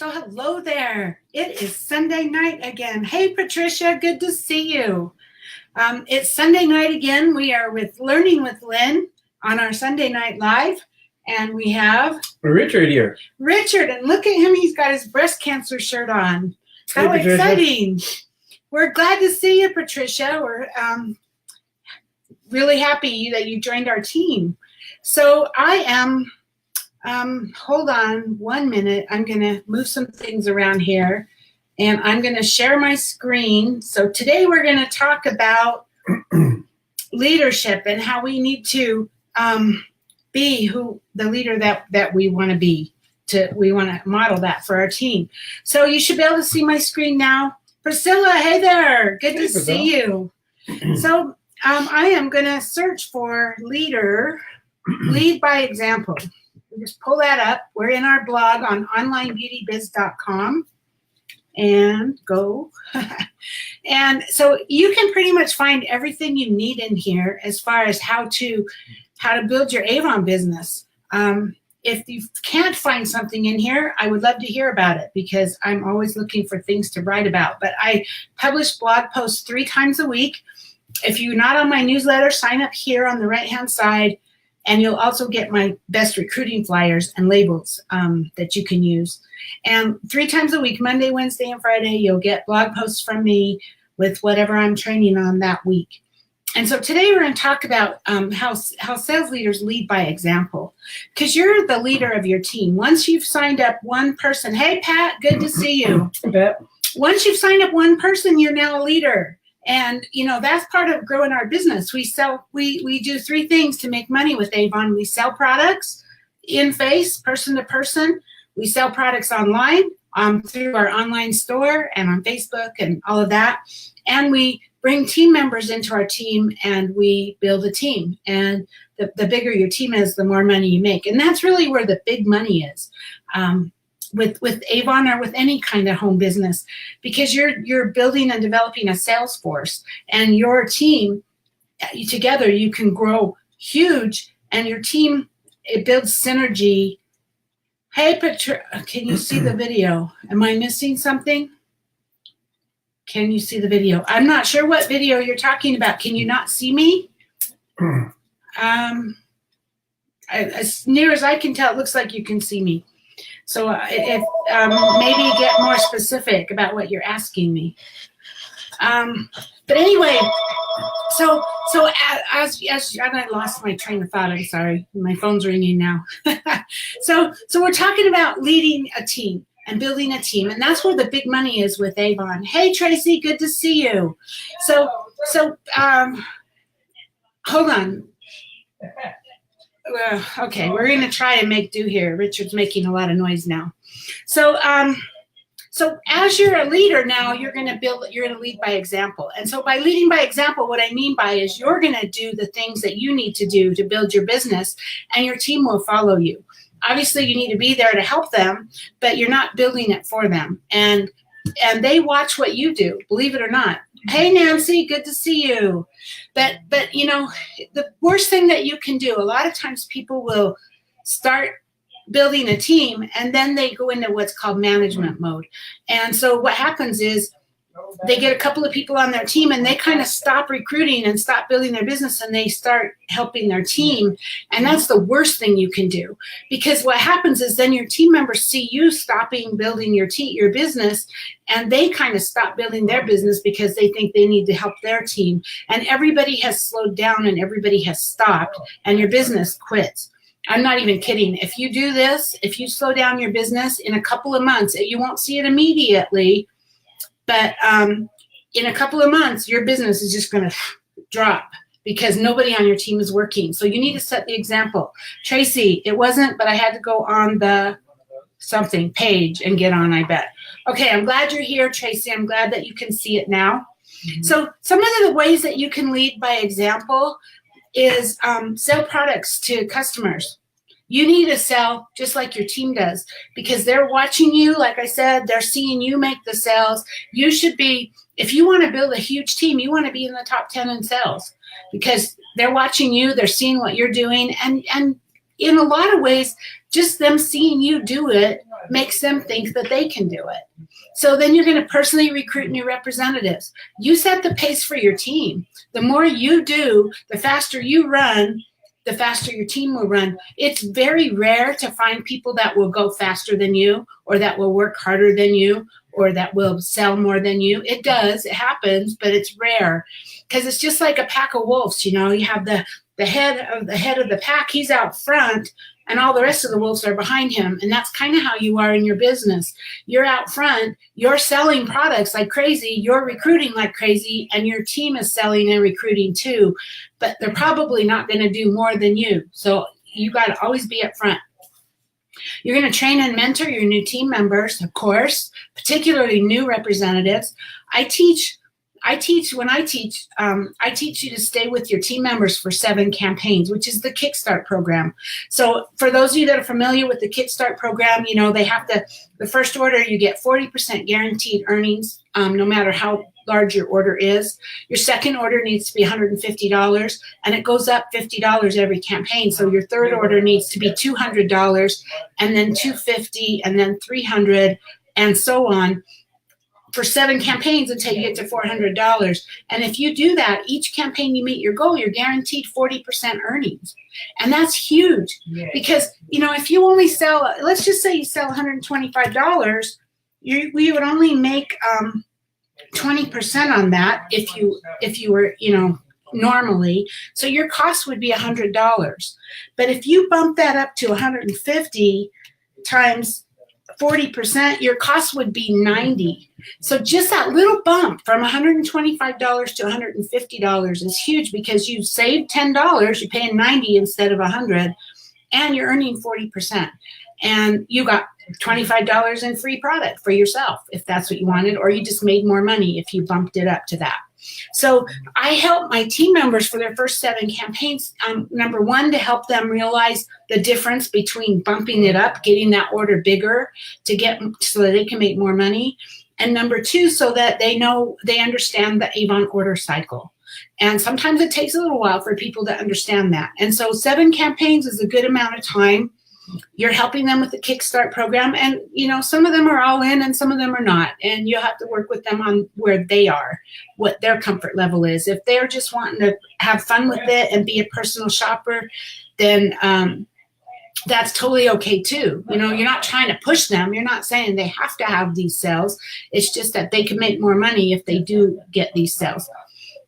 So hello there. It is Sunday night again. Hey, Patricia, good to see you. It's Sunday night again. We are with Learning with Lynn on our Sunday Night Live. And we have Richard here. Richard, and look at him. He's got his breast cancer shirt on. How exciting. We're glad to see you, Patricia. We're really happy that you joined our team. So I am... hold on 1 minute. I'm going to move some things around here and I'm going to share my screen. So today we're going to talk about leadership and how we need to be the leader that we want to be. We want to model that for our team. So you should be able to see my screen now. Priscilla, hey there. Good to see you. So I am going to search for lead by example. Just pull that up. We're in our blog on onlinebeautybiz.com and go. And so you can pretty much find everything you need in here as far as how to build your Avon business. If you can't find something in here, I would love to hear about it because I'm always looking for things to write about. But I publish blog posts 3 times a week. If you're not on my newsletter, sign up here on the right-hand side. And you'll also get my best recruiting flyers and labels that you can use. And 3 times a week, Monday, Wednesday, and Friday, you'll get blog posts from me with whatever I'm training on that week. And so today we're going to talk about how sales leaders lead by example. Because you're the leader of your team. Once you've signed up one person, hey, Pat, good to see you. Hey, Pat. Once you've signed up one person, you're now a leader. And, you know, that's part of growing our business. We do 3 things to make money with Avon. We sell products in face, person to person. We sell products online through our online store and on Facebook and all of that. And we bring team members into our team and we build a team. And the bigger your team is, the more money you make. And that's really where the big money is. With Avon or with any kind of home business, because you're building and developing a sales force, and your team together you can grow huge, and your team, it builds synergy. Hey, can you see the video? Am I missing something? Can you see the video? I'm not sure what video you're talking about. Can you not see me? As near as I can tell, it looks like you can see me. So if maybe get more specific about what you're asking me. But anyway, so as I lost my train of thought. I'm sorry, my phone's ringing now. So we're talking about leading a team and building a team, and that's where the big money is with Avon. Hey, Tracy, good to see you. So hold on. Okay, we're going to try and make do here. Richard's making a lot of noise now. So as you're a leader now, you're going to lead by example. And so by leading by example, what I mean by is you're going to do the things that you need to do to build your business, and your team will follow you. Obviously, you need to be there to help them, but you're not building it for them. And they watch what you do, believe it or not. Hey, Nancy, good to see you. But you know, the worst thing that you can do, a lot of times people will start building a team and then they go into what's called management mode. And so what happens is they get a couple of people on their team and they kind of stop recruiting and stop building their business, and they start helping their team. And that's the worst thing you can do, because what happens is then your team members see you stopping building your business, and they kind of stop building their business because they think they need to help their team. And everybody has slowed down and everybody has stopped, and your business quits. I'm not even kidding. If you do this, if you slow down your business in a couple of months, you won't see it immediately, but in a couple of months, your business is just going to drop because nobody on your team is working. So you need to set the example. Tracy, it wasn't, but I had to go on the something page and get on, I bet. Okay, I'm glad you're here, Tracy. I'm glad that you can see it now. Mm-hmm. So some of the ways that you can lead by example is sell products to customers. You need to sell just like your team does, because they're watching you. Like I said, they're seeing you make the sales. You should be, if you want to build a huge team, you want to be in the top 10 in sales, because they're watching you, they're seeing what you're doing. And in a lot of ways, just them seeing you do it makes them think that they can do it. So then you're going to personally recruit new representatives. You set the pace for your team. The more you do, the faster you run, the faster your team will run. It's very rare to find people that will go faster than you, or that will work harder than you, or that will sell more than you. It does, it happens, but it's rare, because it's just like a pack of wolves. You have the head of the pack, he's out front, and all the rest of the wolves are behind him. And that's kind of how you are in your business. You're out front, you're selling products like crazy, you're recruiting like crazy, and your team is selling and recruiting too, but they're probably not going to do more than you. So you got to always be up front. You're going to train and mentor your new team members, of course, particularly new representatives. I teach you to stay with your team members for 7 campaigns, which is the Kickstart program. So for those of you that are familiar with the Kickstart program, they have to, the first order, you get 40% guaranteed earnings, no matter how large your order is. Your second order needs to be $150, and it goes up $50 every campaign. So your third order needs to be $200, and then $250, and then $300, and so on, for 7 campaigns until you get to $400. And if you do that, each campaign you meet your goal, you're guaranteed 40% earnings. And that's huge, because, if you only sell, let's just say you sell $125, you would only make 20% on that if you were, normally. So your cost would be $100. But if you bump that up to 150 times 40%, your cost would be $90. So just that little bump from $125 to $150 is huge, because you saved $10, you're paying $90 instead of $100, and you're earning 40%. And you got $25 in free product for yourself if that's what you wanted, or you just made more money if you bumped it up to that. So I help my team members for their first 7 campaigns, number one, to help them realize the difference between bumping it up, getting that order bigger so that they can make more money. And number 2, so that they understand the Avon order cycle. And sometimes it takes a little while for people to understand that. And so 7 campaigns is a good amount of time. You're helping them with the Kickstart program, and some of them are all in and some of them are not, and you'll have to work with them on where they are, what their comfort level is. If they're just wanting to have fun with it and be a personal shopper, then that's totally okay too. You're not trying to push them. You're not saying they have to have these sales. It's just that they can make more money if they do get these sales.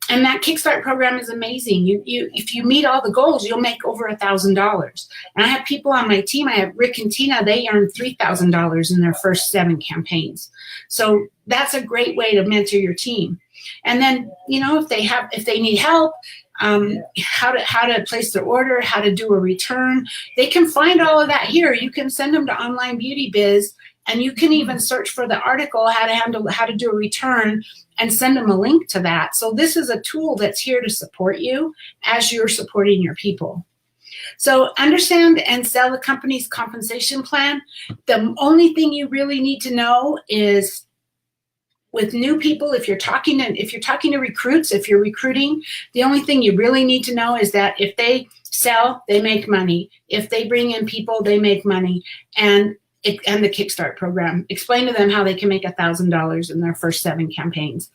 And that Kickstart program is amazing. If you meet all the goals, you'll make over $1,000. And I have people on my team. I have Rick and Tina. They earned $3,000 in their first 7 campaigns. So that's a great way to mentor your team. And then, if they need help, how to place their order, how to do a return, they can find all of that here. You can send them to Online Beauty Biz, and you can even search for the article, how to do a return, and send them a link to that. So this is a tool that's here to support you as you're supporting your people. So understand and sell the company's compensation plan. The only thing you really need to know is, with new people, if you're talking to recruits, if you're recruiting, the only thing you really need to know is that if they sell, they make money. If they bring in people, they make money. And the Kickstart program. Explain to them how they can make $1,000 in their first 7 campaigns.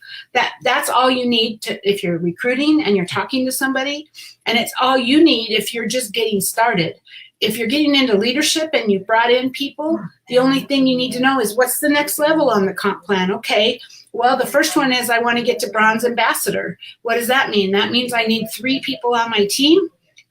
That's all you need if you're recruiting and you're talking to somebody, and it's all you need if you're just getting started. If you're getting into leadership and you've brought in people, the only thing you need to know is, what's the next level on the comp plan? Okay, well, the first one is I want to get to bronze ambassador. What does that mean? That means I need 3 people on my team.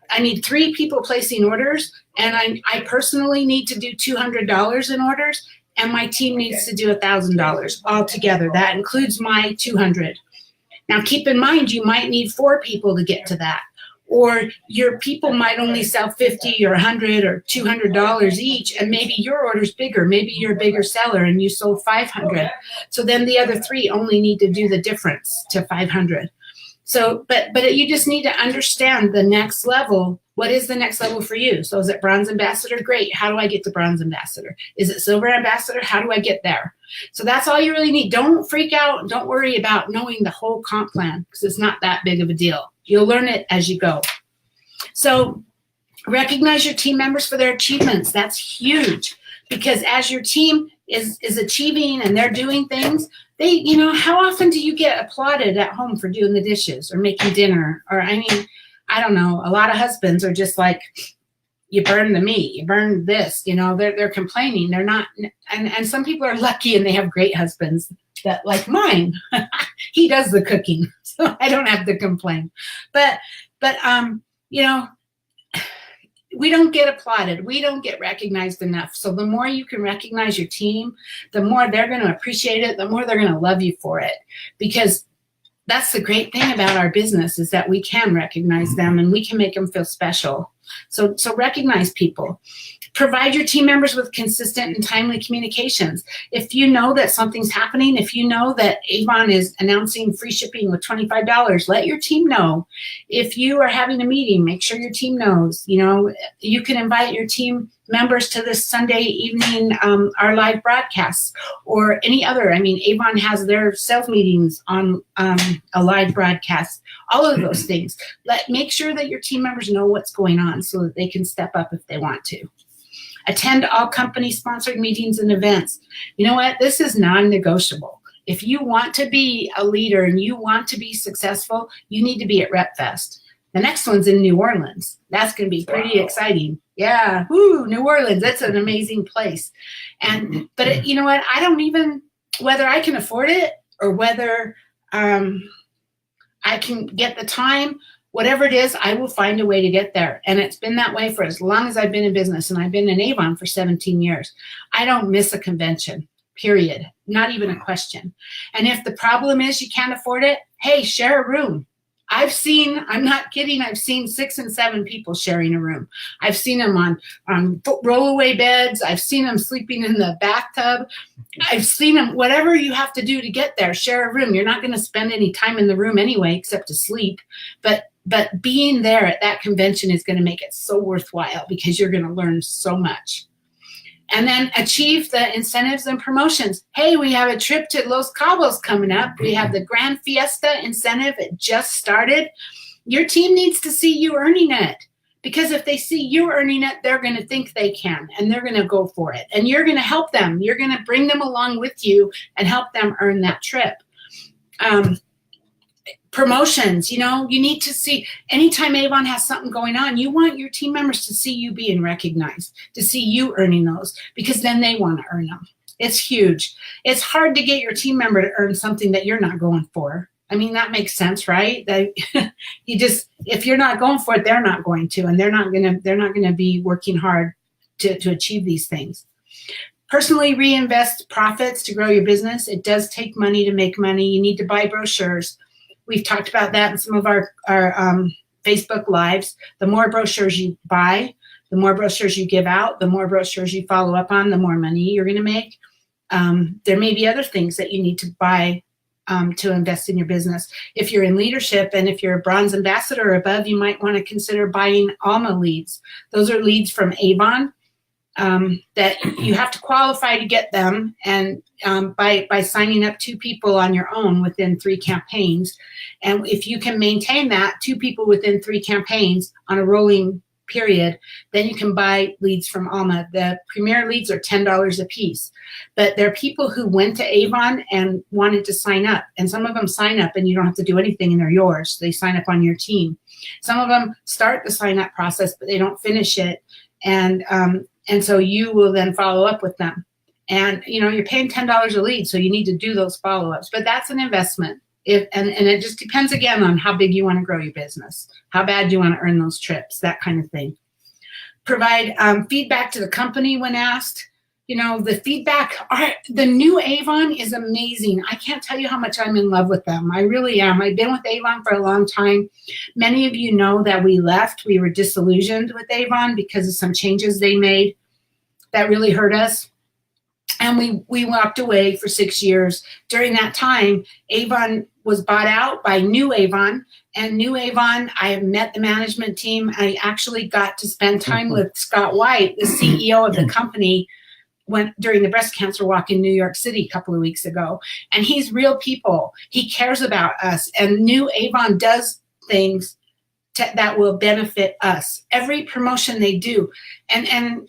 I need 3 people placing orders, and I personally need to do $200 in orders, and my team needs to do $1,000 altogether. That includes my $200. Now, keep in mind, you might need 4 people to get to that, or your people might only sell $50 or $100 or $200 each, and maybe your order's bigger. Maybe you're a bigger seller and you sold $500. So then the other 3 only need to do the difference to $500. So, but you just need to understand the next level. What is the next level for you? So is it bronze ambassador? Great. How do I get to bronze ambassador? Is it silver ambassador? How do I get there? So that's all you really need. Don't freak out. Don't worry about knowing the whole comp plan, because it's not that big of a deal. You'll learn it as you go. So recognize your team members for their achievements. That's huge, because as your team is achieving and they're doing things, they, how often do you get applauded at home for doing the dishes or making dinner? Or, I mean, I don't know. A lot of husbands are just like, you burn the meat, you burn this, they're complaining. They're not, and some people are lucky and they have great husbands that, like mine. He does the cooking, so I don't have to complain. But we don't get applauded. We don't get recognized enough. So the more you can recognize your team, the more they're going to appreciate it, the more they're going to love you for it. Because that's the great thing about our business, is that we can recognize them and we can make them feel special. So recognize people. Provide your team members with consistent and timely communications. If you know that something's happening, if you know that Avon is announcing free shipping with $25, let your team know. If you are having a meeting, make sure your team knows. You can invite your team members to this Sunday evening, our live broadcasts, or any other. I mean, Avon has their sales meetings on a live broadcast, all of those things. Make sure that your team members know what's going on so that they can step up if they want to. Attend all company-sponsored meetings and events. You know what? This is non-negotiable. If you want to be a leader and you want to be successful, you need to be at RepFest. The next one's in New Orleans. That's going to be pretty exciting. Yeah, New Orleans. That's an amazing place. But you know what? I don't even, whether I can afford it or whether I can get the time, whatever it is, I will find a way to get there. And it's been that way for as long as I've been in business, and I've been in Avon for 17 years. I don't miss a convention, period. Not even a question. And if the problem is you can't afford it, hey, share a room. I'm not kidding, I've seen 6 and 7 people sharing a room. I've seen them on rollaway beds. I've seen them sleeping in the bathtub. I've seen them, whatever you have to do to get there, share a room. You're not going to spend any time in the room anyway, except to sleep. But being there at that convention is going to make it so worthwhile, because you're going to learn so much. And then achieve the incentives and promotions. Hey, we have a trip to Los Cabos coming up. We have the Grand Fiesta incentive. It just started. Your team needs to see you earning it, because if they see you earning it, they're going to think they can, and they're going to go for it. And you're going to help them. You're going to bring them along with you and help them earn that trip. Promotions, you need to see, anytime Avon has something going on, you want your team members to see you being recognized, to see you earning those, because then they want to earn them. It's huge. It's hard to get your team member to earn something that you're not going for. I mean, that makes sense, right? That if you're not going for it, they're not going to, and they're not going to be working hard to achieve these things. Personally reinvest profits to grow your business. It does take money to make money. You need to buy brochures. We've talked about that in some of our Facebook Lives. The more brochures you buy, the more brochures you give out, the more brochures you follow up on, the more money you're going to make. There may be other things that you need to buy to invest in your business. If you're in leadership and if you're a bronze ambassador or above, you might want to consider buying Alma leads. Those are leads from Avon that you have to qualify to get them, and by signing up 2 people on your own within 3 campaigns. And if you can maintain that 2 people within 3 campaigns on a rolling period, then you can buy leads from Alma. The premier leads are $10 a piece, but there are people who went to Avon and wanted to sign up, and some of them sign up and you don't have to do anything and they're yours. They sign up on your team. Some of them start the sign up process, but they don't finish it. And so you will then follow up with them. And, you're paying $10 a lead, so you need to do those follow-ups. But that's an investment. And it just depends, again, on how big you want to grow your business, how bad you want to earn those trips, that kind of thing. Provide feedback to the company when asked. The feedback, the new Avon is amazing. I can't tell you how much I'm in love with them. I really am. I've been with Avon for a long time. Many of you know that we left. We were disillusioned with Avon because of some changes they made that really hurt us. And we walked away for 6 years. During that time, Avon was bought out by New Avon. And New Avon, I have met the management team. I actually got to spend time with Scott White, the CEO of the company, during the breast cancer walk in New York City a couple of weeks ago. And he's real people. He cares about us. And New Avon does things that will benefit us. Every promotion they do. And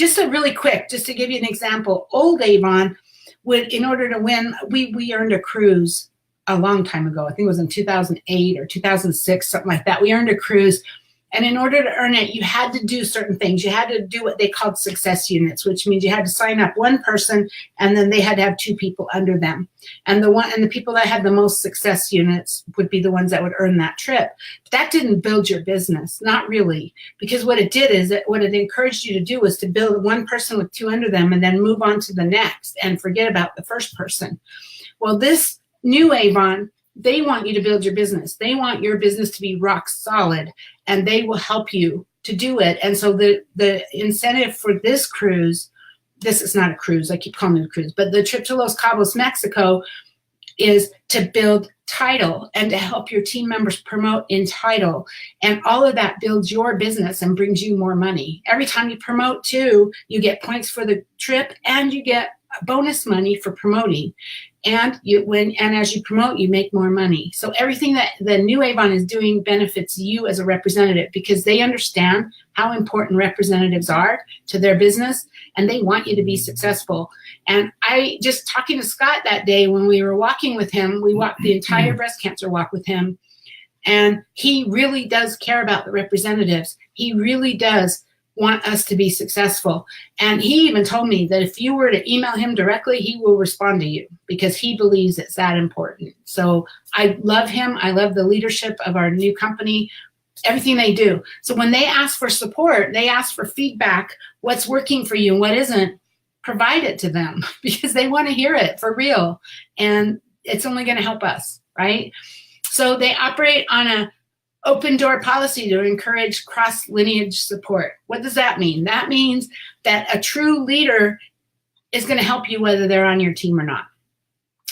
just a really quick, just to give you an example, old Avon would, in order to win, we earned a cruise a long time ago. I think it was in 2008 or 2006, something like that. We earned a cruise. And in order to earn it, you had to do certain things. You had to do what they called success units, which means you had to sign up one person and then they had to have 2 people under them. And the people that had the most success units would be the ones that would earn that trip. But that didn't build your business, not really. Because what it did is what it encouraged you to do was to build one person with 2 under them and then move on to the next and forget about the first person. Well, this new Avon, they want you to build your business. They want your business to be rock solid, and they will help you to do it. And so the incentive for this cruise, this is not a cruise, I keep calling it a cruise, but the trip to Los Cabos, Mexico, is to build title and to help your team members promote in title. And all of that builds your business and brings you more money. Every time you promote too, you get points for the trip and you get bonus money for promoting. And as you promote, you make more money. So everything that the new Avon is doing benefits you as a representative, because they understand how important representatives are to their business, and they want you to be successful. And I just talking to Scott that day when we were walking with him, we walked the entire breast cancer walk with him, and he really does care about the representatives. He really does want us to be successful. And he even told me that if you were to email him directly, he will respond to you because he believes it's that important. So I love him. I love the leadership of our new company, everything they do. So when they ask for support, they ask for feedback, what's working for you and what isn't, provide it to them because they want to hear it for real. And it's only going to help us, right? So they operate on a open door policy to encourage cross lineage support. What does that mean? That means that a true leader is going to help you whether they're on your team or not.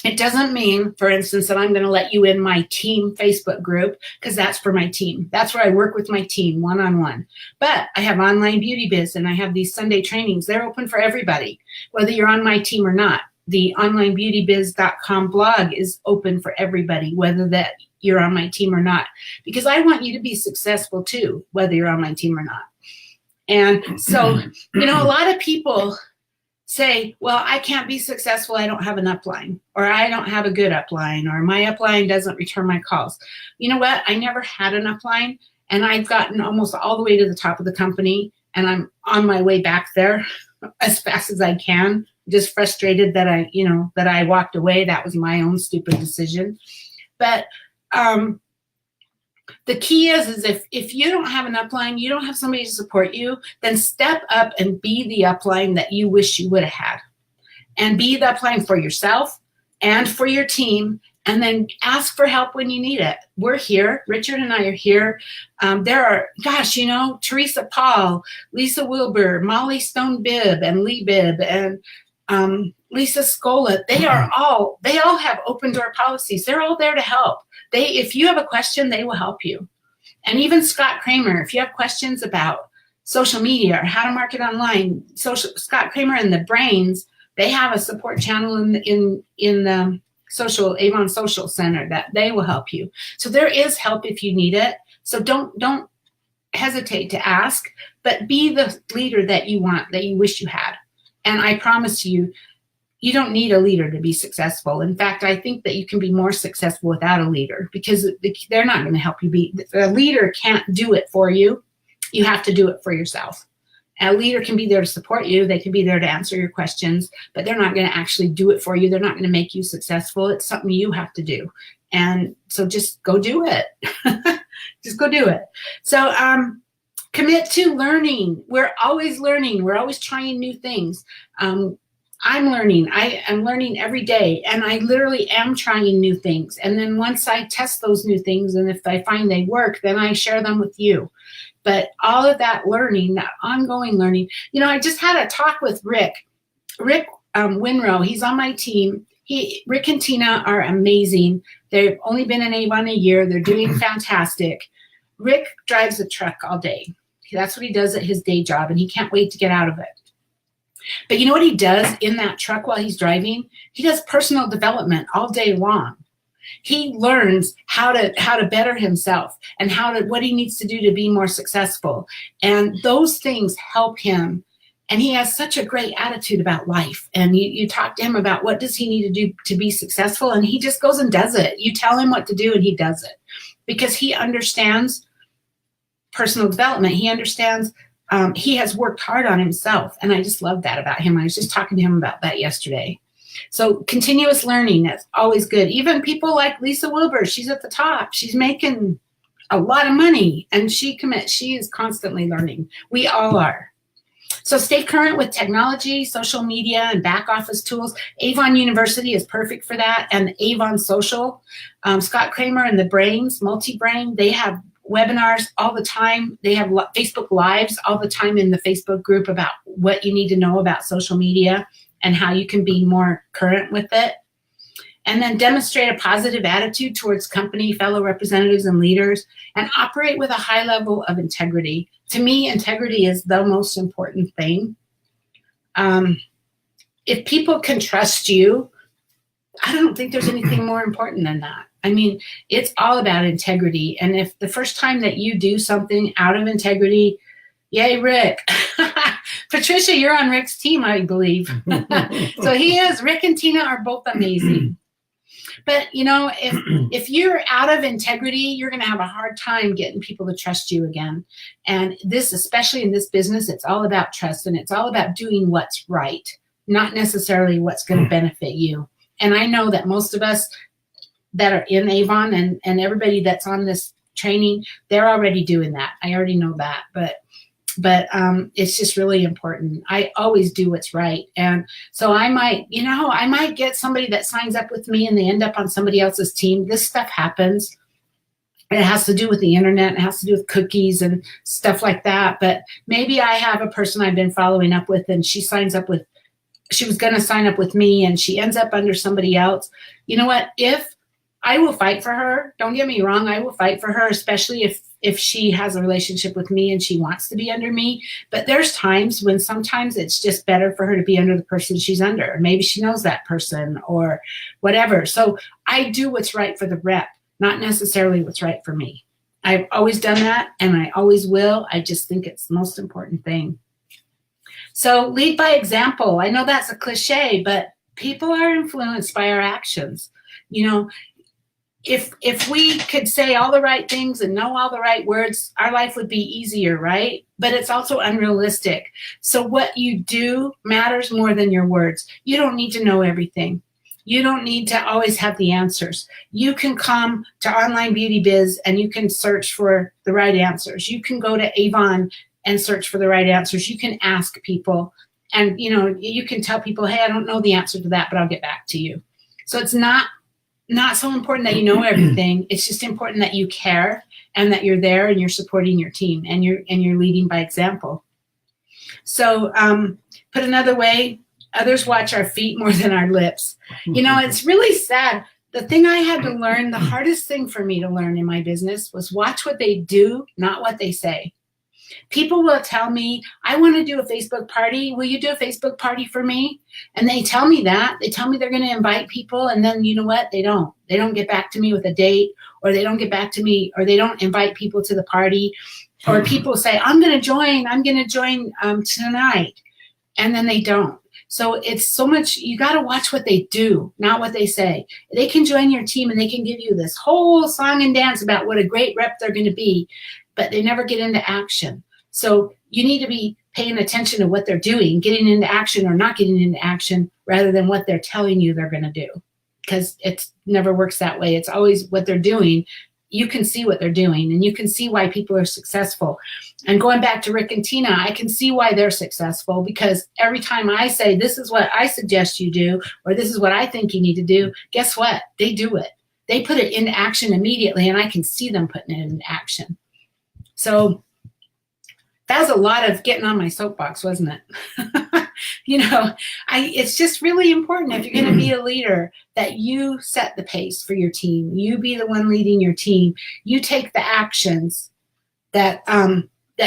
It doesn't mean, for instance, that I'm going to let you in my team Facebook group because that's for my team. That's where I work with my team one-on-one. But I have online beauty biz and I have these Sunday trainings. They're open for everybody, whether you're on my team or not. The onlinebeautybiz.com blog is open for everybody, whether that you're on my team or not, because I want you to be successful too, whether you're on my team or not. And so, a lot of people say, well, I can't be successful. I don't have an upline, or I don't have a good upline, or my upline doesn't return my calls. You know what? I never had an upline, and I've gotten almost all the way to the top of the company, and I'm on my way back there as fast as I can. Just frustrated that I walked away. That was my own stupid decision. But the key is if you don't have an upline, you don't have somebody to support you, then step up and be the upline that you wish you would have had. And be the upline for yourself and for your team, and then ask for help when you need it. We're here. Richard and I are here. There are, Teresa Paul, Lisa Wilbur, Molly Stone Bibb, and Lee Bibb, and Lisa Scola. They all have open door policies. They're all there to help. If you have a question, they will help you. And even Scott Kramer, if you have questions about social media or how to market online, Scott Kramer and the Brains, they have a support channel in the Avon Social Center that they will help you. So there is help if you need it. So don't hesitate to ask, but be the leader that you want, that you wish you had. And I promise you, you don't need a leader to be successful. In fact, I think that you can be more successful without a leader, because they're not going to help you be. A leader can't do it for you. You have to do it for yourself. A leader can be there to support you. They can be there to answer your questions, but they're not going to actually do it for you. They're not going to make you successful. It's something you have to do. And so just go do it. Just go do it. So commit to learning. We're always learning. We're always trying new things. I'm learning. I am learning every day, and I literally am trying new things. And then once I test those new things, and if I find they work, then I share them with you. But all of that learning, that ongoing learning, I just had a talk with Rick Winrow. He's on my team. Rick and Tina are amazing. They've only been in Avon a year. They're doing fantastic. Rick drives a truck all day. That's what he does at his day job, and he can't wait to get out of it. But you know what he does in that truck while he's driving? He does personal development all day long. He learns how to better himself and what he needs to do to be more successful. And those things help him And he has such a great attitude about life. And you talk to him about what does he need to do to be successful, and he just goes and does it. You tell him what to do and he does it, because he understands personal development. He understands, he has worked hard on himself. And I just love that about him. I was just talking to him about that yesterday. So continuous learning, that's always good. Even people like Lisa Wilbur, she's at the top. She's making a lot of money, and she is constantly learning. We all are. So stay current with technology, social media, and back office tools. Avon University is perfect for that, and Avon Social. Scott Kramer and the Brains, Multi-Brain, they have webinars all the time. They have Facebook Lives all the time in the Facebook group about what you need to know about social media and how you can be more current with it. And then demonstrate a positive attitude towards company, fellow representatives, and leaders, and operate with a high level of integrity. To me, integrity is the most important thing. If people can trust you, I don't think there's anything more important than that. I mean, it's all about integrity. And if the first time that you do something out of integrity, yay, Rick. Patricia, you're on Rick's team, I believe. So he is. Rick and Tina are both amazing. But, you know, if you're out of integrity, you're going to have a hard time getting people to trust you again. And this, especially in this business, it's all about trust, and it's all about doing what's right, not necessarily what's going to benefit you. And I know that most of us that are in Avon and everybody that's on this training, they're already doing that. I already know that. But it's just really important. I always do what's right. And so I might get somebody that signs up with me and they end up on somebody else's team. This stuff happens. It has to do with the internet. It has to do with cookies and stuff like that. But maybe I have a person I've been following up with, and she was going to sign up with me, and she ends up under somebody else. You know what? If I will fight for her, don't get me wrong, I will fight for her, especially if she has a relationship with me and she wants to be under me. But there's times when sometimes it's just better for her to be under the person she's under. Maybe she knows that person or whatever. So I do what's right for the rep, not necessarily what's right for me. I've always done that, and I always will. I just think it's the most important thing. So lead by example. I know that's a cliche, but people are influenced by our actions. You know, if we could say all the right things and know all the right words, our life would be easier, right? But it's also unrealistic. So what you do matters more than your words. You don't need to know everything. You don't need to always have the answers. You can come to Online Beauty Biz and you can search for the right answers. You can go to Avon and search for the right answers. You can ask people, and you can tell people, hey, I don't know the answer to that, but I'll get back to you. So it's not so important that you know everything. It's just important that you care and that you're there and you're supporting your team and you're leading by example. So put another way, others watch our feet more than our lips. It's really sad. The thing I had to learn, the hardest thing for me to learn in my business was watch what they do, not what they say. People will tell me, I want to do a Facebook party. Will you do a Facebook party for me? And they tell me that. They tell me they're going to invite people. And then you know what? They don't. They don't get back to me with a date, or they don't get back to me, or they don't invite people to the party. Or people say, I'm going to join tonight. And then they don't. So it's so much, you got to watch what they do, not what they say. They can join your team and they can give you this whole song and dance about what a great rep they're going to be, but they never get into action. So you need to be paying attention to what they're doing, getting into action or not getting into action, rather than what they're telling you they're going to do, because it never works that way. It's always what they're doing. You can see what they're doing, and you can see why people are successful. And going back to Rick and Tina, I can see why they're successful, because every time I say, this is what I suggest you do, or this is what I think you need to do, guess what? They do it. They put it into action immediately, and I can see them putting it into action. So that was a lot of getting on my soapbox, wasn't it? It's just really important, if you're going to be a leader, that you set the pace for your team. You be the one leading your team. You take the actions that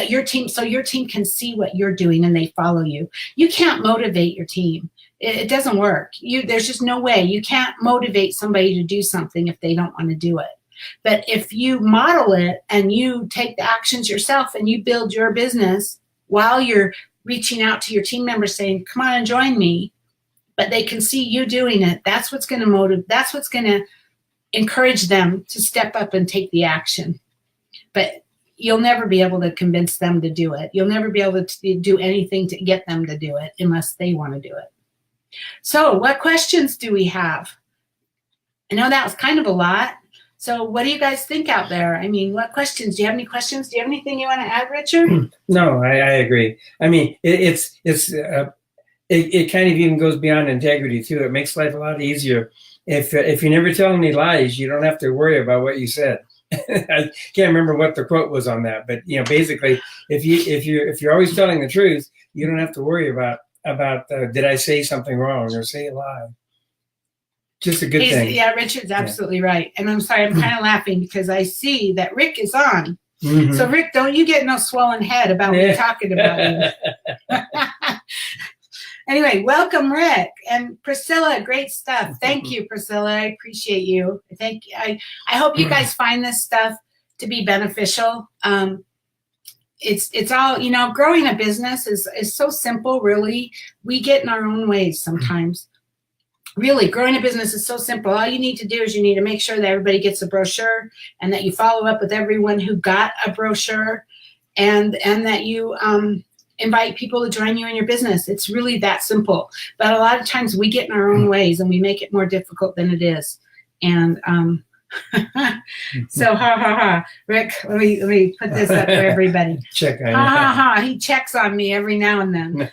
your team, so your team can see what you're doing and they follow you. You can't motivate your team. It doesn't work. There's just no way. You can't motivate somebody to do something if they don't want to do it. But if you model it and you take the actions yourself and you build your business while you're reaching out to your team members saying, come on and join me, but they can see you doing it. That's what's going to motivate, that's what's going to encourage them to step up and take the action. But you'll never be able to convince them to do it. You'll never be able to do anything to get them to do it unless they want to do it. So what questions do we have? I know that was kind of a lot. So what do you guys think out there? I mean, what questions? Do you have any questions? Do you have anything you want to add, Richard? No, I agree. I mean, it kind of even goes beyond integrity too. It makes life a lot easier. If you never tell any lies, you don't have to worry about what you said. I can't remember what the quote was on that, but basically, if you're always telling the truth, you don't have to worry about did I say something wrong or say a lie. Just a good thing. Yeah, Richard's absolutely right. And I'm sorry, I'm kind of laughing because I see that Rick is on. Mm-hmm. So Rick, don't you get no swollen head about me talking about you. Anyway, welcome, Rick. And Priscilla, great stuff. Thank you, Priscilla. I appreciate you. I hope you guys find this stuff to be beneficial. It's all, growing a business is so simple, really. We get in our own ways sometimes. Really, growing a business is so simple. All you need to do is you need to make sure that everybody gets a brochure and that you follow up with everyone who got a brochure and that you invite people to join you in your business. It's really that simple. But a lot of times we get in our own ways and we make it more difficult than it is. And so Rick, let me put this up for everybody. He checks on me every now and then.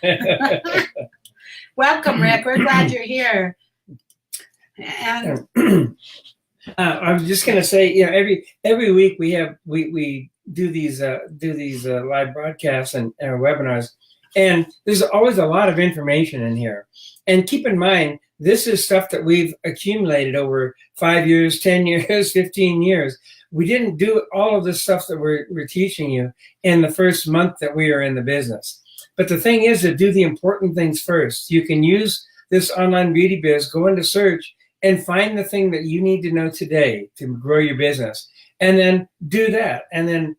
Welcome, Rick. We're glad you're here. And I was just gonna say, every week we do these live broadcasts and webinars, and there's always a lot of information in here. And keep in mind, this is stuff that we've accumulated over 5 years, 10 years, 15 years. We didn't do all of this stuff that we're teaching you in the first month that we are in the business. But the thing is to do the important things first. You can use this online beauty biz, go into search, and find the thing that you need to know today to grow your business. And then do that. And then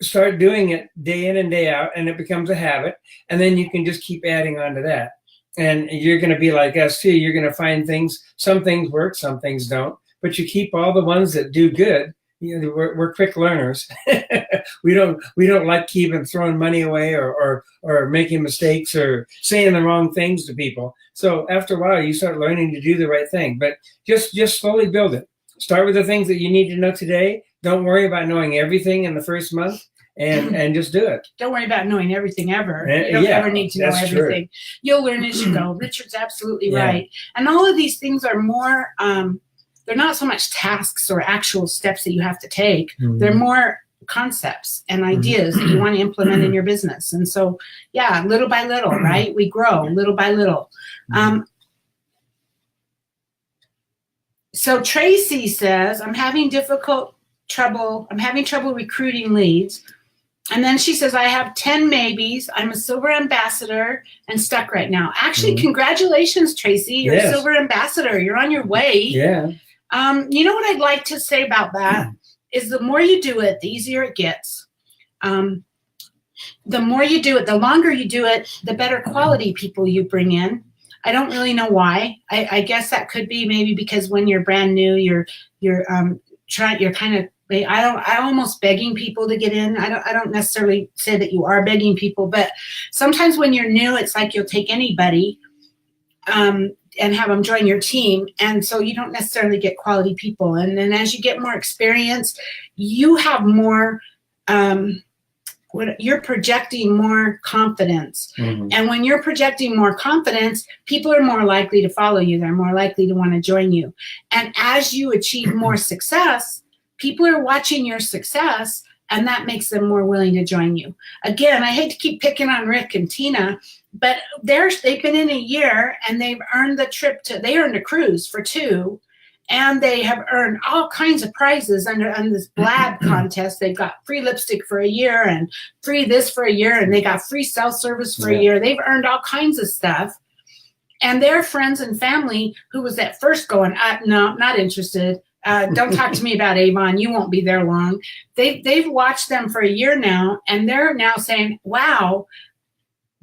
start doing it day in and day out, and it becomes a habit. And then you can just keep adding on to that. And you're going to be like us too. You're going to find things, some things work, some things don't. But you keep all the ones that do good. We're quick learners. we don't like keeping throwing money away or making mistakes or saying the wrong things to people. So after a while, you start learning to do the right thing. But just slowly build it. Start with the things that you need to know today. Don't worry about knowing everything in the first month, and just do it. Don't worry about knowing everything ever. You don't ever need to know everything. True. You'll learn as you go. Richard's absolutely right. And all of these things are more. They're not so much tasks or actual steps that you have to take. Mm-hmm. They're more concepts and ideas that you want to implement in your business. And so, little by little, right? We grow little by little. So Tracy says, I'm having trouble recruiting leads. And then she says, I have 10 maybes. I'm a silver ambassador and stuck right now. Actually, congratulations, Tracy. You're a silver ambassador. You're on your way. Yeah. You know what I'd like to say about that is the more you do it, the easier it gets. The more you do it, the longer you do it, the better quality people you bring in. I don't really know why. I guess that could be maybe because when you're brand new, you're kind of, I'm almost begging people to get in. I don't necessarily say that you are begging people, but sometimes when you're new, it's like you'll take anybody and have them join your team. And so you don't necessarily get quality people. And then as you get more experience, you have more, you're projecting more confidence. And when you're projecting more confidence, people are more likely to follow you. They're more likely to want to join you. And as you achieve more success, people are watching your success, and that makes them more willing to join you. Again, I hate to keep picking on Rick and Tina, but they've been in a year, and they've earned they earned a cruise for 2, and they have earned all kinds of prizes on this Blab contest. They've got free lipstick for a year and free this for a year, and they got free cell service for a year. They've earned all kinds of stuff. And their friends and family who was at first going, no, not interested. Don't talk to me about Avon. You won't be there long. They've watched them for a year now, and they're now saying, wow,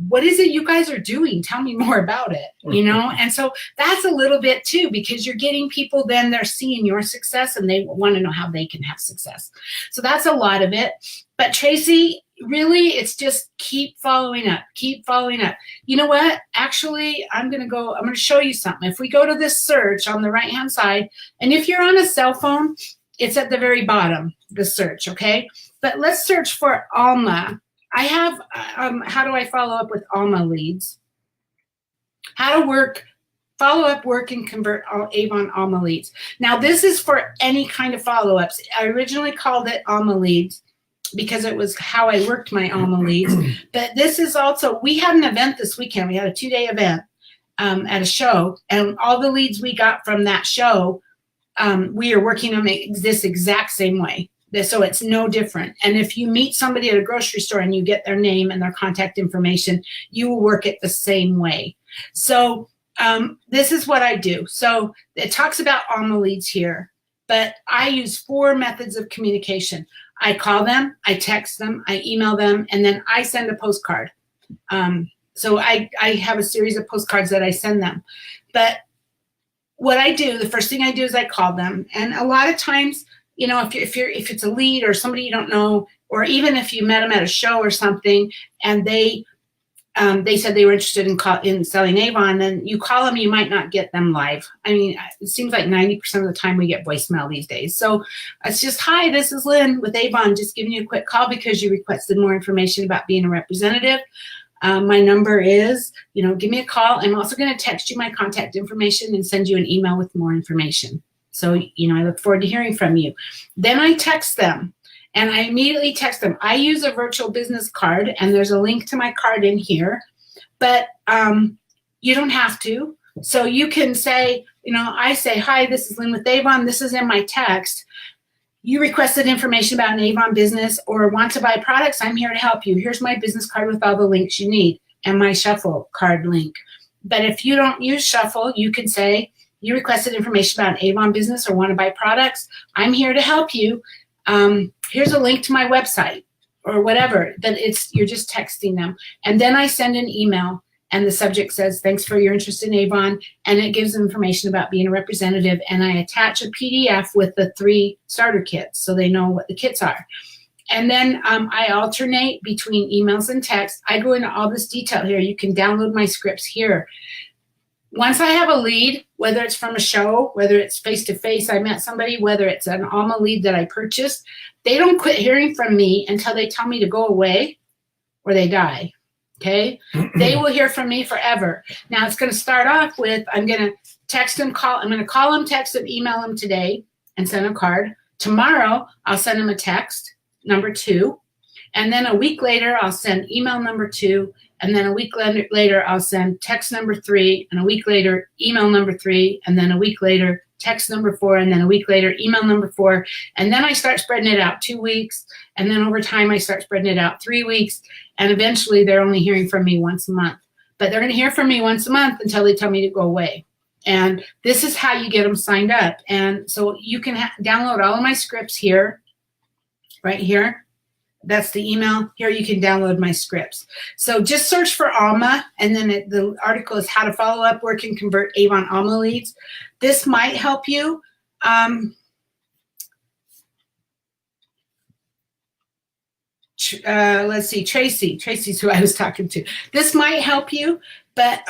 what is it you guys are doing? Tell me more about it, you know? And so that's a little bit too, because you're getting people, then they're seeing your success and they want to know how they can have success. So that's a lot of it. But Tracy, really, it's just keep following up, keep following up. You know what? Actually, I'm going to show you something. If we go to this search on the right-hand side, and if you're on a cell phone, it's at the very bottom, the search, okay? But let's search for Alma. I have, how do I follow up with Alma leads? How to follow up, work, and convert Avon Alma leads. Now, this is for any kind of follow-ups. I originally called it Alma leads because it was how I worked my Alma leads. But this is also, we had an event this weekend. We had a 2-day event at a show, and all the leads we got from that show, we are working on this exact same way. So it's no different. And if you meet somebody at a grocery store and you get their name and their contact information, you will work it the same way. So this is what I do. So it talks about Alma leads here, but I use 4 methods of communication. I call them, I text them, I email them, and then I send a postcard. So I have a series of postcards that I send them. But what I do, the first thing I do is I call them. And a lot of times, you know, if it's a lead or somebody you don't know, or even if you met them at a show or something, and they said they were interested in selling Avon, then you call them, you might not get them live. I mean, it seems like 90% of the time we get voicemail these days. So it's just, hi, this is Lynn with Avon, just giving you a quick call because you requested more information about being a representative. My number is, you know, give me a call. I'm also going to text you my contact information and send you an email with more information. So, you know, I look forward to hearing from you. Then I text them, and I immediately text them. I use a virtual business card, and there's a link to my card in here, but you don't have to. So you can say, you know, I say, hi, this is Lynn with Avon. This is in my text. You requested information about an Avon business or want to buy products. I'm here to help you. Here's my business card with all the links you need and my Shuffle card link. But if you don't use Shuffle, you can say, you requested information about an Avon business or want to buy products. I'm here to help you. Here's a link to my website or whatever. Then you're just texting them. And then I send an email, and the subject says, thanks for your interest in Avon. And it gives information about being a representative. And I attach a PDF with the 3 starter kits so they know what the kits are. And then I alternate between emails and text. I go into all this detail here. You can download my scripts here. Once I have a lead, whether it's from a show, whether it's face-to-face, I met somebody, whether it's an Alma lead that I purchased, they don't quit hearing from me until they tell me to go away or they die, okay? They will hear from me forever. Now, it's going to start off with, I'm going to text them, I'm going to call them, text them, email them today and send a card. Tomorrow, I'll send them a text, number 2. And then a week later, I'll send email number 2. And then a week later, I'll send text number 3, and a week later, email number 3, and then a week later, text number 4, and then a week later, email number 4. And then I start spreading it out 2 weeks. And then over time, I start spreading it out 3 weeks. And eventually, they're only hearing from me once a month. But they're going to hear from me once a month until they tell me to go away. And this is how you get them signed up. And so you can download all of my scripts here, right here. That's the email. Here you can download my scripts. So just search for Alma, and then the article is how to follow up, work, and convert Avon Alma leads. This might help you. Let's see, Tracy's who I was talking to. This might help you, but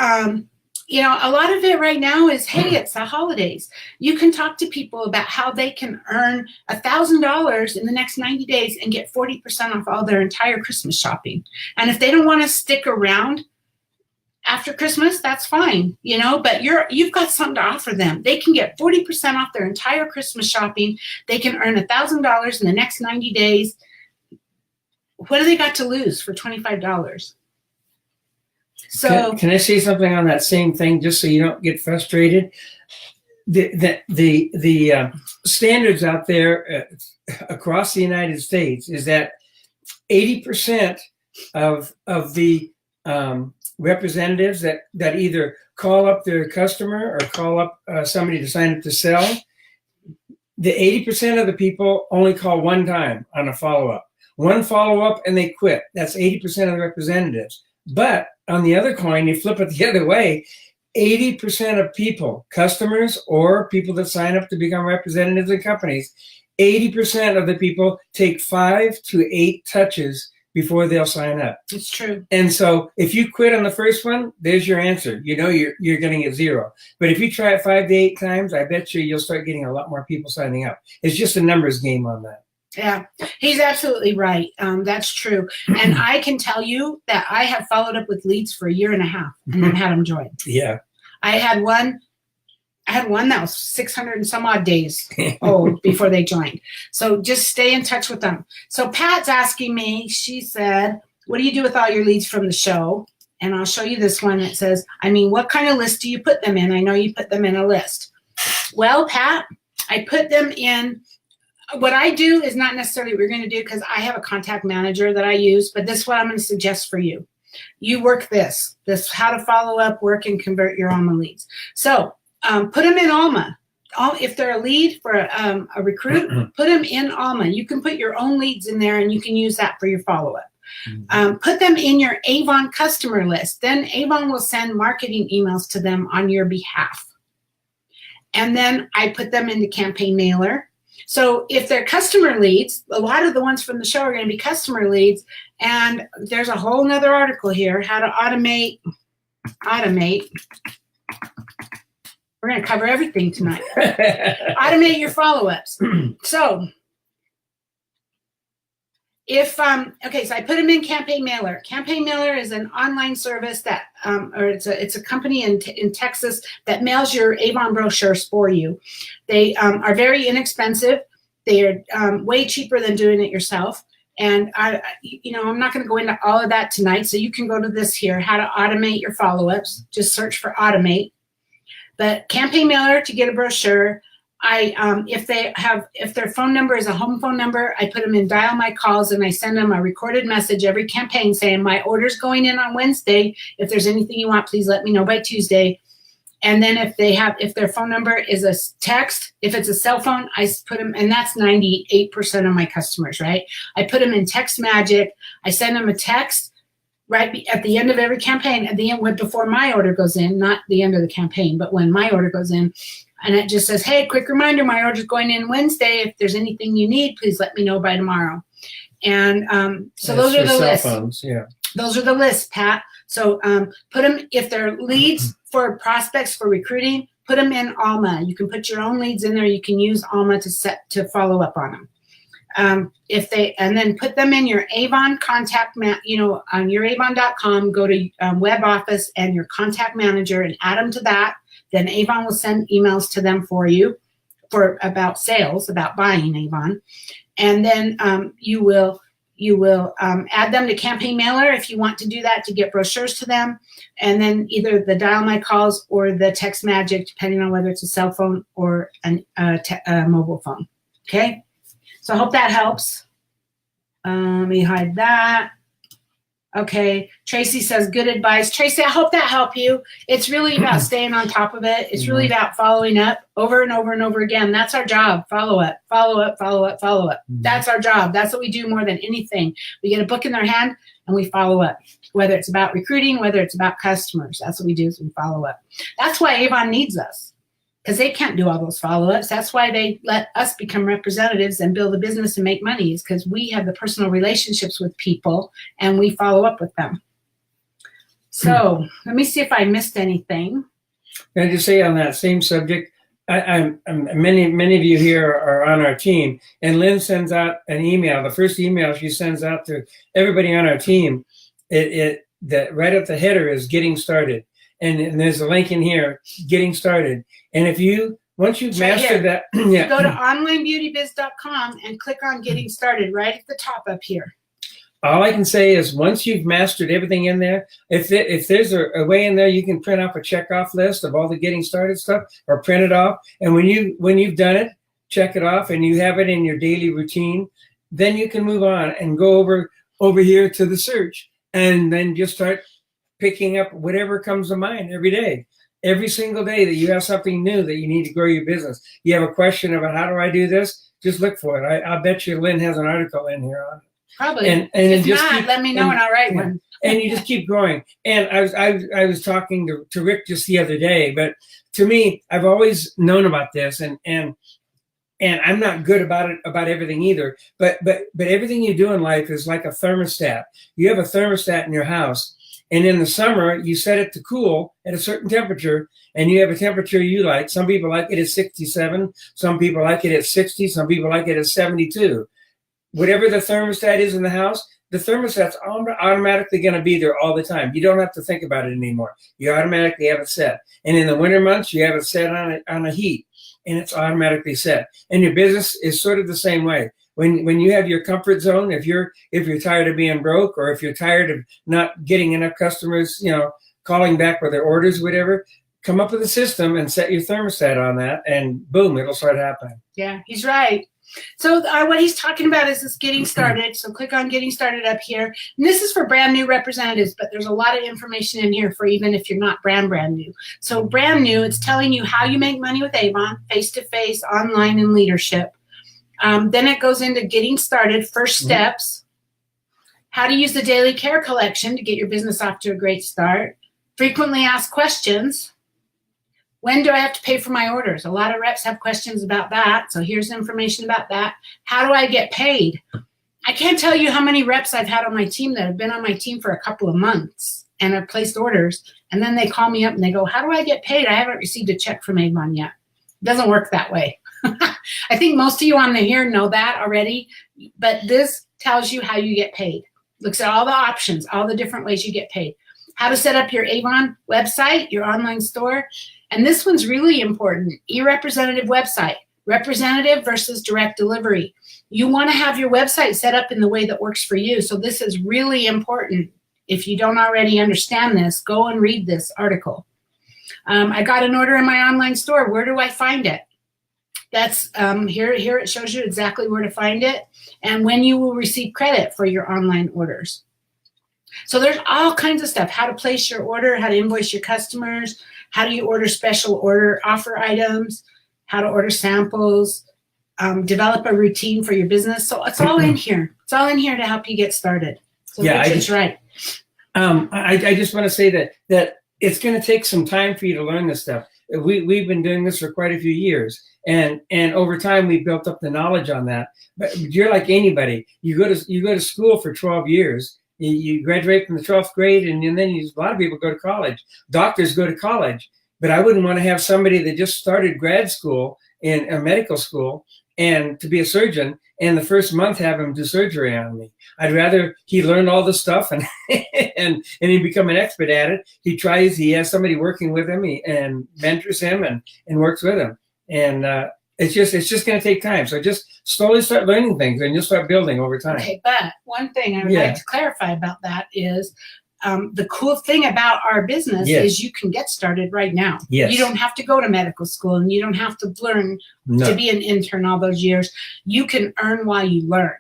you know, a lot of it right now is, hey, it's the holidays. You can talk to people about how they can earn $1,000 in the next 90 days and get 40% off all their entire Christmas shopping. And if they don't want to stick around after Christmas, that's fine, you know, but you've got something to offer them. They can get 40% off their entire Christmas shopping. They can earn $1,000 in the next 90 days. What do they got to lose for $25? So can I say something on that same thing, just so you don't get frustrated? The standards out there across the United States is that 80% of the representatives that either call up their customer or call up somebody to sign up to sell, the 80% of the people only call one time on a follow-up. One follow-up and they quit. That's 80% of the representatives. But on the other coin, you flip it the other way. 80% of people, customers or people that sign up to become representatives in companies, 80% of the people take 5 to 8 touches before they'll sign up. It's true. And so if you quit on the first one, there's your answer. You know you're going to get 0. But if you try it 5 to 8 times, I bet you'll start getting a lot more people signing up. It's just a numbers game on that. Yeah, he's absolutely right. That's true. And I can tell you that I have followed up with leads for 1.5 years and then had them join. Yeah. I had one that was 600 and some odd days old before they joined. So just stay in touch with them. So Pat's asking me, she said, what do you do with all your leads from the show? And I'll show you this one that says, what kind of list do you put them in? I know you put them in a list. Well, Pat, I put them in. What I do is not necessarily what we're going to do because I have a contact manager that I use, but this is what I'm going to suggest for you. You work this how to follow up, work, and convert your Alma leads. So put them in Alma. If they're a lead for a recruit, put them in Alma. You can put your own leads in there and you can use that for your follow-up. Put them in your Avon customer list. Then Avon will send marketing emails to them on your behalf. And then I put them in the campaign mailer. So if they're customer leads, a lot of the ones from the show are going to be customer leads. And there's a whole nother article here, how to automate. We're going to cover everything tonight. Automate your follow-ups. So if, okay, so I put them in Campaign Mailer. Campaign Mailer is an online service that, or it's a company in Texas that mails your Avon brochures for you. They are very inexpensive. They are way cheaper than doing it yourself. And I'm not going to go into all of that tonight. So you can go to this here, how to automate your follow-ups. Just search for automate. But Campaign Mailer to get a brochure. If their phone number is a home phone number, I put them in Dial My Calls and I send them a recorded message every campaign saying my order's going in on Wednesday. If there's anything you want, please let me know by Tuesday. And then if their phone number is a text, if it's a cell phone, I put them, and that's 98% of my customers, right? I put them in Text Magic. I send them a text right at the end of every campaign, at the end before my order goes in, not the end of the campaign, but when my order goes in. And it just says, hey, quick reminder, my order's going in Wednesday. If there's anything you need, please let me know by tomorrow. And so those are the lists. Phones, yeah. Those are the lists, Pat. So put them, if they're leads for prospects for recruiting, put them in Alma. You can put your own leads in there. You can use Alma to follow up on them. And then put them in your Avon contact, on your Avon.com, go to Web Office and your contact manager and add them to that. Then Avon will send emails to them for you about sales, about buying Avon. And then you will add them to Campaign Mailer if you want to do that to get brochures to them. And then either the Dial My Calls or the Text Magic, depending on whether it's a cell phone or a mobile phone. Okay? So I hope that helps. Let me hide that. Okay, Tracy says, good advice. Tracy, I hope that helped you. It's really about staying on top of it. It's really about following up over and over and over again. That's our job, follow up, follow up, follow up, follow up. That's our job. That's what we do more than anything. We get a book in their hand and we follow up, whether it's about recruiting, whether it's about customers. That's what we do is we follow up. That's why Avon needs us, because they can't do all those follow-ups. That's why they let us become representatives and build a business and make money, is because we have the personal relationships with people and we follow up with them. So let me see if I missed anything. Can I just say on that same subject, many of you here are on our team, and Lynn sends out an email. The first email she sends out to everybody on our team, that right at the header is getting started. And there's a link in here, getting started. And once you've mastered that, yeah. Go to onlinebeautybiz.com and click on getting started right at the top up here. All I can say is once you've mastered everything in there, if there's a way in there, you can print off a checkoff list of all the getting started stuff or print it off. And when you've done it, check it off and you have it in your daily routine, then you can move on and go over here to the search and then just start picking up whatever comes to mind every day. Every single day that you have something new that you need to grow your business. You have a question about how do I do this? Just look for it. I'll bet you Lynn has an article in here on it. Probably. And if not, let me know and I'll write one. and you just keep growing. And I was talking to Rick just the other day, but to me, I've always known about this, and I'm not good about everything either. But everything you do in life is like a thermostat. You have a thermostat in your house, and in the summer you set it to cool at a certain temperature, and you have a temperature you like. Some people like it at 67. Some people like it at 60. Some people like it at 72. Whatever the thermostat is in the house, the thermostat's automatically going to be there all the time. You don't have to think about it anymore. You automatically have it set. And in the winter months, you have it set on a heat, and it's automatically set. And your business is sort of the same way. When you have your comfort zone, if you're tired of being broke, or if you're tired of not getting enough customers, calling back with their orders, whatever, come up with a system and set your thermostat on that, and boom, it'll start happening. Yeah, he's right. So what he's talking about is this getting started. So click on getting started up here. And this is for brand new representatives, but there's a lot of information in here for even if you're not brand new. So brand new, it's telling you how you make money with Avon, face-to-face, online, and leadership. Then it goes into getting started, first steps, how to use the daily care collection to get your business off to a great start, frequently asked questions. When do I have to pay for my orders? A lot of reps have questions about that. So here's information about that. How do I get paid? I can't tell you how many reps I've had on my team that have been on my team for a couple of months and have placed orders. And then they call me up and they go, how do I get paid? I haven't received a check from Avon yet. It doesn't work that way. I think most of you on here know that already. But this tells you how you get paid. Looks at all the options, all the different ways you get paid. How to set up your Avon website, your online store. And this one's really important. E-representative website, representative versus direct delivery. You want to have your website set up in the way that works for you. So this is really important. If you don't already understand this, go and read this article. I got an order in my online store. Where do I find it? That's here it shows you exactly where to find it and when you will receive credit for your online orders. So there's all kinds of stuff. How to place your order, how to invoice your customers, how do you order special order offer items, how to order samples, develop a routine for your business. So it's all in here. It's all in here to help you get started. So yeah, Richard's right. I just want to say that it's going to take some time for you to learn this stuff. We've been doing this for quite a few years, and over time we've built up the knowledge on that. But you're like anybody. You go to school for 12 years. You graduate from the 12th grade, and then a lot of people go to college. Doctors go to college. But I wouldn't want to have somebody that just started grad school in a medical school and to be a surgeon, and the first month have him do surgery on me. I'd rather he learn all the stuff and and he become an expert at it. He has somebody working with him, and mentors him and works with him. And it's just going to take time. So just slowly start learning things, and you'll start building over time. Okay, but one thing I would like to clarify about that is the cool thing about our business is you can get started right now. Yes. You don't have to go to medical school, and you don't have to learn to be an intern all those years. You can earn while you learn.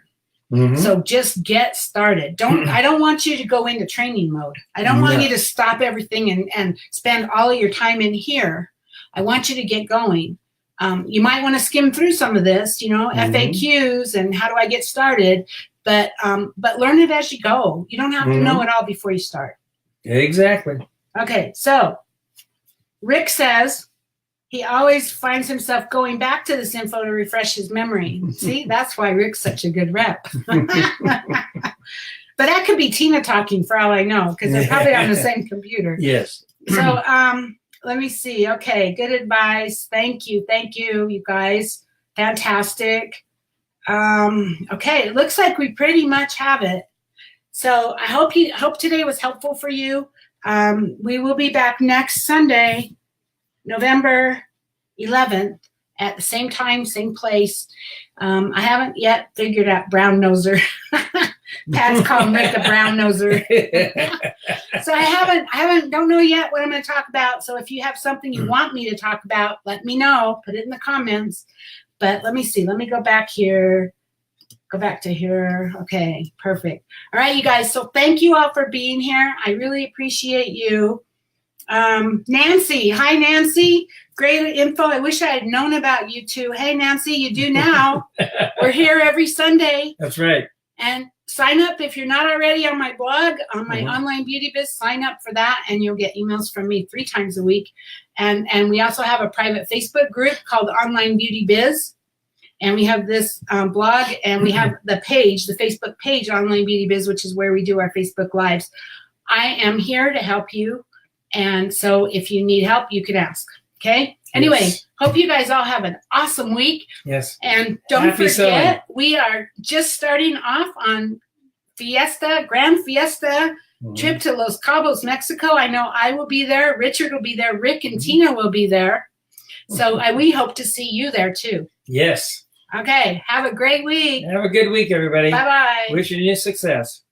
Mm-hmm. So just get started. I don't want you to go into training mode. I don't want you to stop everything and spend all of your time in here. I want you to get going. You might want to skim through some of this, FAQs and how do I get started, but learn it as you go. You don't have to know it all before you start. Exactly. Okay, so Rick says he always finds himself going back to this info to refresh his memory. See, that's why Rick's such a good rep. But that could be Tina talking for all I know, because they're probably on the same computer. Yes. So let me see. Okay, good advice. Thank you, you guys. Fantastic. Okay, it looks like we pretty much have it. So I hope today was helpful for you. We will be back next Sunday, November 11th, at the same time, same place. I haven't yet figured out brown noser. Pat's calling Rick a brown noser. So I don't know yet what I'm going to talk about. So if you have something you want me to talk about, let me know. Put it in the comments. But let me see. Let me go back here. Go back to here. Okay, perfect. All right, you guys. So thank you all for being here. I really appreciate you. Nancy. Hi, Nancy. Great info. I wish I had known about you two. Hey, Nancy, you do now. We're here every Sunday. That's right. And sign up if you're not already on my blog, on my Mhm. online beauty biz. Sign up for that, and you'll get emails from me 3 times a week. And we also have a private Facebook group called Online Beauty Biz. And we have this blog, and we have the page, the Facebook page, Online Beauty Biz, which is where we do our Facebook Lives. I am here to help you. And so if you need help, you can ask. Okay? Anyway, Yes. hope you guys all have an awesome week. Yes. And don't Happy forget, selling. we are just starting off on Grand Fiesta trip to Los Cabos, Mexico. I know I will be there. Richard will be there. Rick and Tina will be there. So we hope to see you there too. Yes. Okay. Have a great week. Have a good week, everybody. Bye-bye. Wishing you success.